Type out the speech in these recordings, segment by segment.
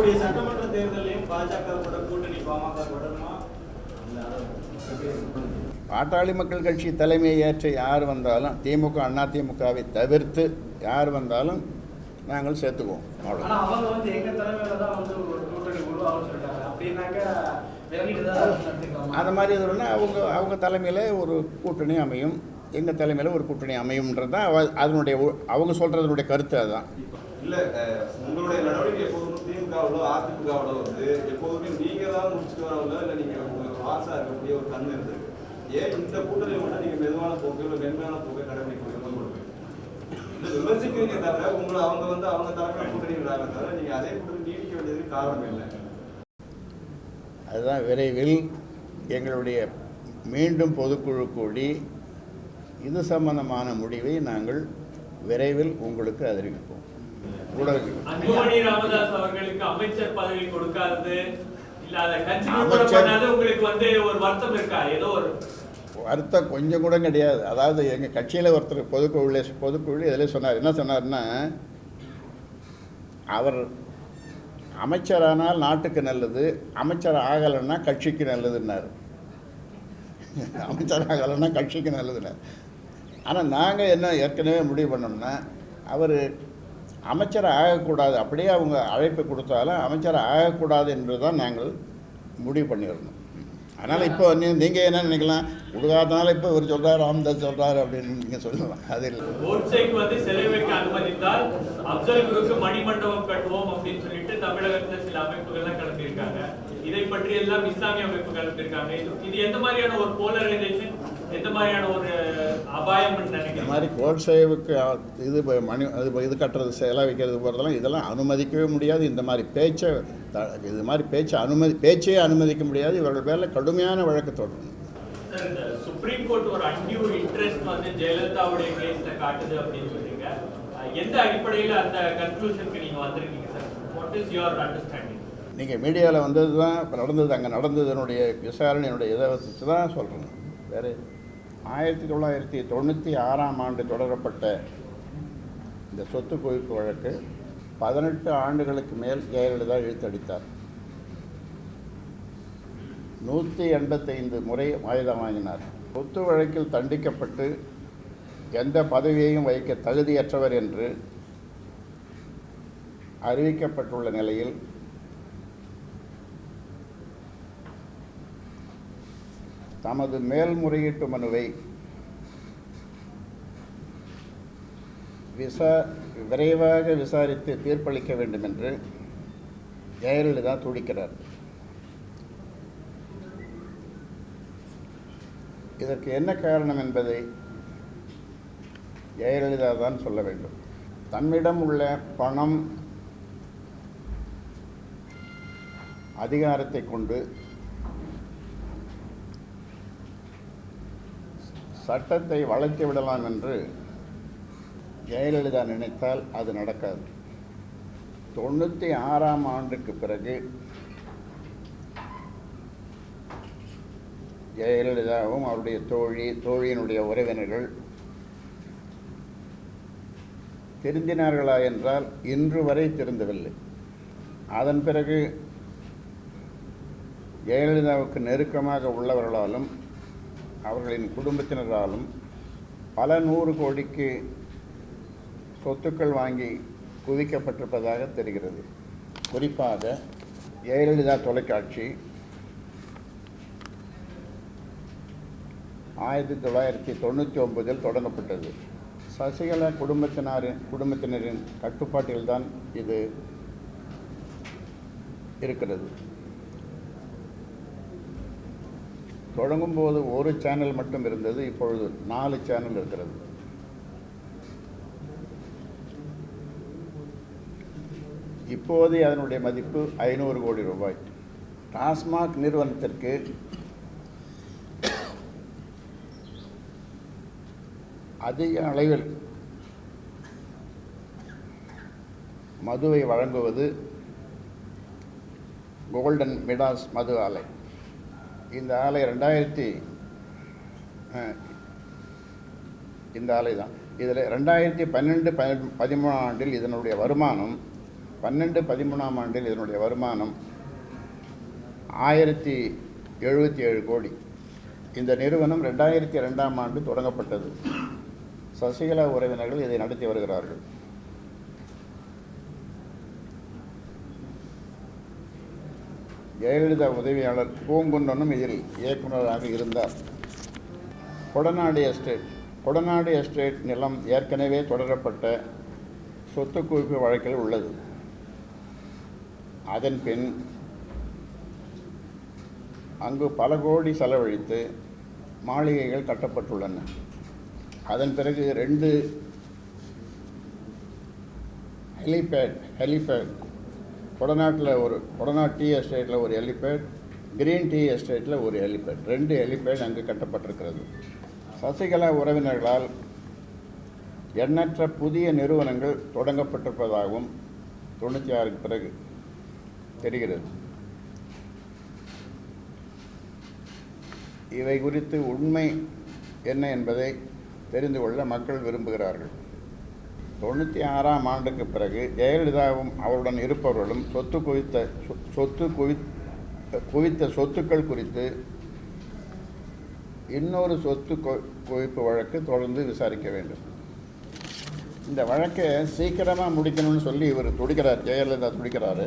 வரக்கூடிய சட்டமன்ற தேர்தலையும் பாஜக கூட்டணி பாமக தொடருமா? பாட்டாளி மக்கள் கட்சி தலைமையை ஏற்ற யார் வந்தாலும் திமுக அண்ணா திமுகவை தவிர்த்து யார் வந்தாலும் நாங்கள் சேர்த்துக்குவோம். அது மாதிரி இதுனா அவங்க தலைமையில் ஒரு கூட்டணி அமையும், எங்கள் தலைமையில் ஒரு கூட்டணி அமையும்ன்றது தான் அதனுடைய அவங்க சொல்கிறதுனுடைய கருத்து. அதுதான். இல்லை, உங்களுடைய நடவடிக்கை எப்போதுமே திமுகவிலோ அதிமுகவிலோ வந்து எப்போதுமே நீங்கள் தான் முடிச்சுட்டு வரவில்லை, இல்லை நீங்கள் உங்களுக்கு வாசா இருக்கக்கூடிய ஒரு கண் இருந்தது. ஏன் இந்த கூட்டணி மட்டும் நீங்கள் மெதுவான போக்கு இல்லை மென்மையான போக்கை கடைபிடிக்க விமர்சிக்கிறீங்க தவிர உங்களை அவங்க வந்து அவங்க தரப்பில் கூட்டணிங்கிறாங்க தவிர நீங்கள் அதே கூட்டணி நீடிக்க வேண்டியதுக்கு காரணம் இல்லை. அதுதான் விரைவில் எங்களுடைய மீண்டும் பொதுக்குழு கூடி இது சம்பந்தமான முடிவை நாங்கள் விரைவில் உங்களுக்கு அறிவிப்போம். அன்புமணி ராமதாஸ் அவர்களுக்கு அமைச்சர் பதவி கொடுக்காதது இல்லாத உங்களுக்கு வந்து ஒரு வருத்தம் இருக்கா? ஏதோ ஒரு வருத்தம் கொஞ்சம் கூட கிடையாது. அதாவது எங்கள் கட்சியில் ஒருத்தர் பொதுக்குழு இதில் சொன்னார். என்ன சொன்னார்னா, அவர் அமைச்சரானால் நாட்டுக்கு நல்லது, அமைச்சர் ஆகலைன்னா கட்சிக்கு நல்லதுன்னார். அமைச்சர் ஆகலைன்னா கட்சிக்கு நல்லதுன்னார். ஆனால் நாங்கள் என்ன ஏற்கனவே முடிவு பண்ணோம்னா, அவர் அமைச்சர் ஆகக்கூடாது, அப்படியே அவங்க அழைப்பு கொடுத்தாலும் அமைச்சர் ஆகக்கூடாது என்று தான் நாங்கள் முடிவு பண்ணியிருந்தோம். அதனால் இப்போ நீங்கள் என்ன நினைக்கலாம், கொடுக்காதனால இப்போ இவர் சொல்கிறார், ராமதாஸ் சொல்கிறார் அப்படின்னு நீங்கள் சொல்லலாம். அது இல்லை. கோட்சேக்கு வந்து சிலை வைக்க அனுமதித்தால் அப்சல் குருக்கு மணிமண்டபம் கட்டுவோம் அப்படின்னு சொல்லிட்டு தமிழகத்தில் சில அமைப்புகள்லாம் கிளம்பியிருக்காங்க. இதை பற்றி எல்லாம் இஸ்லாமிய அமைப்பு கிளம்பியிருக்காங்க. இது எந்த மாதிரியான ஒரு போலரைசேஷன், எந்த மாதிரியான ஒரு அபாயம் நினைக்கிறேன்? இந்த மாதிரி கோட்சேவுக்கு இது இது கட்டுறது, சிலை வைக்கிறது போகிறதெல்லாம் இதெல்லாம் அனுமதிக்கவே முடியாது. இந்த மாதிரி பேச்சையே அனுமதிக்க முடியாது. இவர்கள் பேரில் கடுமையான வழக்கு தொடரும். சுப்ரீம் கோர்ட் ஒரு அன்டியூ இன்ட்ரெஸ்ட் வந்து ஜெயலலிதாவுடைய கேஸ்ல காட்டுது அப்படின்னு சொல்றீங்க. எந்த அடிப்படையில் அந்த கன்க்ளூஷனுக்கு நீங்க வந்திருக்கீங்க sir? What is your understanding? நீங்கள் மீடியாவில் வந்தது தான் இப்போ நடந்தது, அங்கே நடந்ததனுடைய விசாரணையினுடைய இதை வச்சு தான் சொல்கிறேன். வேறு 1996ஆம் ஆண்டு தொடரப்பட்ட இந்த சொத்து குவிப்பு வழக்கு 18 ஆண்டுகளுக்கு மேல் ஜெயலலிதா இழுத்தடித்தார். 185 முறை ஆயுதம் வாங்கினார். சொத்து வழக்கில் தண்டிக்கப்பட்டு எந்த பதவியையும் வகிக்க தகுதியற்றவர் என்று அறிவிக்கப்பட்டுள்ள நிலையில் தமது மேல்முறையீட்டு மனுவை விரைவாக விசாரித்து தீர்ப்பளிக்க வேண்டும் என்று ஜெயலலிதா துடிக்கிறார். இதற்கு என்ன காரணம் என்பதை ஜெயலலிதா தான் சொல்ல வேண்டும். தம்மிடம் உள்ள பணம், அதிகாரத்தை கொண்டு சட்டத்தை வளைத்து விடலாம் என்று ஜெயலலிதா நினைத்தால் அது நடக்காது. 96ஆம் ஆண்டுக்கு பிறகு ஜெயலலிதாவும் அவருடைய தோழியினுடைய உறவினர்கள் திருந்தினார்களா என்றால் இன்று வரை திருந்தவில்லை. அதன் பிறகு ஜெயலலிதாவுக்கு நெருக்கமாக உள்ளவர்களாலும் அவர்களின் குடும்பத்தினராலும் பல 100 கோடிக்கு சொத்துக்கள் வாங்கி குவிக்கப்பட்டிருப்பதாக தெரிகிறது. குறிப்பாக ஜெயலலிதா தொலைக்காட்சி 1999இல் தொடங்கப்பட்டது. சசிகலா குடும்பத்தினரின் கட்டுப்பாட்டில்தான் இது இருக்கிறது. தொடங்கும்போது ஒரு சேனல் மட்டும் இருந்தது, இப்பொழுது 4 சேனல் இருக்கிறது. இப்போது அதனுடைய மதிப்பு 500 கோடி ரூபாய். டாஸ்மாக் நிறுவனத்திற்கு அதிக அளவில் மதுவை வழங்குவது கோல்டன் மிடாஸ் மது ஆலை. இந்த ஆலை இந்த ஆலை தான். இதில் 2012-13 ஆண்டில் இதனுடைய வருமானம் 12-13ஆம் ஆண்டில் இதனுடைய வருமானம் 1077 கோடி. இந்த நிறுவனம் 2002ஆம் ஆண்டு தொடங்கப்பட்டது. சசிகலா உறவினர்கள் இதை நடத்தி வருகிறார்கள். ஜெயலலிதா உதவியாளர் பூங்குன்றனும் இதில் இயக்குநராக இருந்தார். கொடநாடு எஸ்டேட் நிலம் ஏற்கனவே தொடரப்பட்ட சொத்து குவிப்பு வழக்கில் உள்ளது. அதன் பின் அங்கு பல கோடி செலவழித்து மாளிகைகள் கட்டப்பட்டுள்ளன. அதன் பிறகு 2 ஹெலிபேட் கொடநாடு டீ எஸ்டேட்டில் ஒரு ஹெலிபேட், கிரீன் டீ எஸ்டேட்டில் ஒரு ஹெலிபேட், 2 ஹெலிபேட் அங்கு கட்டப்பட்டிருக்கிறது. சசிகலா உறவினர்களால் எண்ணற்ற புதிய நிறுவனங்கள் தொடங்கப்பட்டிருப்பதாகவும் 96க்கு பிறகு தெரிகிறது. இவை குறித்து உண்மை என்ன என்பதை தெரிந்து கொள்ள மக்கள் விரும்புகிறார்கள். 96ஆம் ஆண்டுக்கு பிறகு ஜெயலலிதாவும் அவருடன் இருப்பவர்களும் குவித்த சொத்துக்கள் குறித்து இன்னொரு சொத்து குவிப்பு வழக்கு தொடர்ந்து விசாரிக்க வேண்டும். இந்த வழக்கை சீக்கிரமாக முடிக்கணும்னு சொல்லி இவர் துடிக்கிறார், ஜெயலலிதா துடிக்கிறாரு.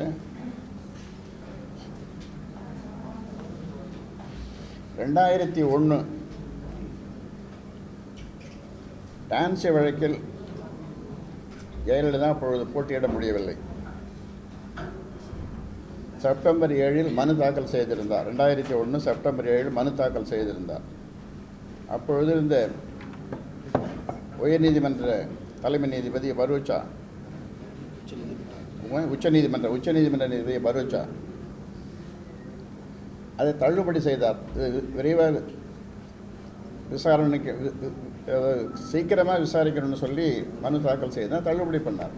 2001 டான்சி வழக்கில் ஜெயலலிதா அப்பொழுது போட்டியிட முடியவில்லை. செப்டம்பர் 7 மனு தாக்கல் செய்திருந்தார். 2001 செப்டம்பர் 7 மனு தாக்கல் செய்திருந்தார். அப்பொழுது இந்த உயர்நீதிமன்ற தலைமை நீதிபதி பரூச்சா, உச்சநீதிமன்ற நீதிபதி பரூச்சா அதை தள்ளுபடி செய்தார். விரைவாக விசாரணைக்கு சீக்கிரமாக விசாரிக்கணும்னு சொல்லி மனு தாக்கல் செய்தால் தள்ளுபடி பண்ணார்.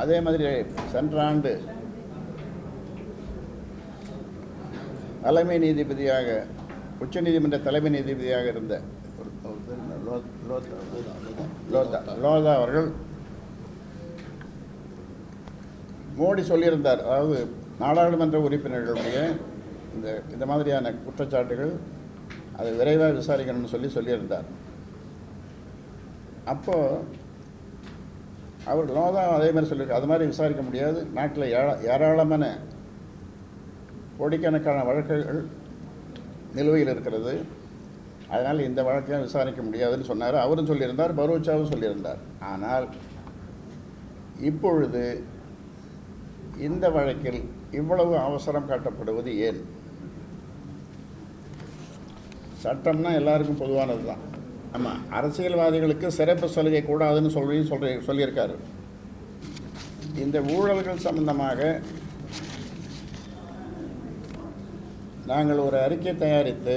அதே மாதிரி சென்ற ஆண்டு தலைமை நீதிபதியாக உச்சநீதிமன்ற தலைமை நீதிபதியாக இருந்த லோதா அவர்கள் மோடி சொல்லியிருந்தார், அதாவது நாடாளுமன்ற உறுப்பினர்களுடைய இந்த மாதிரியான குற்றச்சாட்டுகள் அதை விரைவாக விசாரிக்கணும்னு சொல்லியிருந்தார். அப்போது அவர் லோதா அதே மாதிரி சொல்லியிருக்கார், அது மாதிரி விசாரிக்க முடியாது, நாட்டில் ஏராளமான கோடிக்கணக்கான வழக்குகள் நிலுவையில் இருக்கிறது, அதனால் இந்த வழக்கையும் விசாரிக்க முடியாதுன்னு சொன்னார். அவரும் சொல்லியிருந்தார், பரூச்சாவும் சொல்லியிருந்தார். ஆனால் இப்பொழுது இந்த வழக்கில் இவ்வளவு அவசரம் காட்டப்படுவது ஏன்? சட்டம்னா எல்லாருக்கும் பொதுவானது தான். ஆமாம், அரசியல்வாதிகளுக்கு சிறப்பு சலுகை கூடாதுன்னு சொல்லியிருக்காரு. இந்த ஊழல்கள் சம்பந்தமாக நாங்கள் ஒரு அறிக்கை தயாரித்து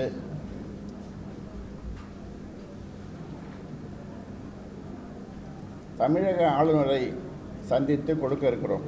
தமிழக ஆளுநரை சந்தித்து கொடுக்க இருக்கிறோம்.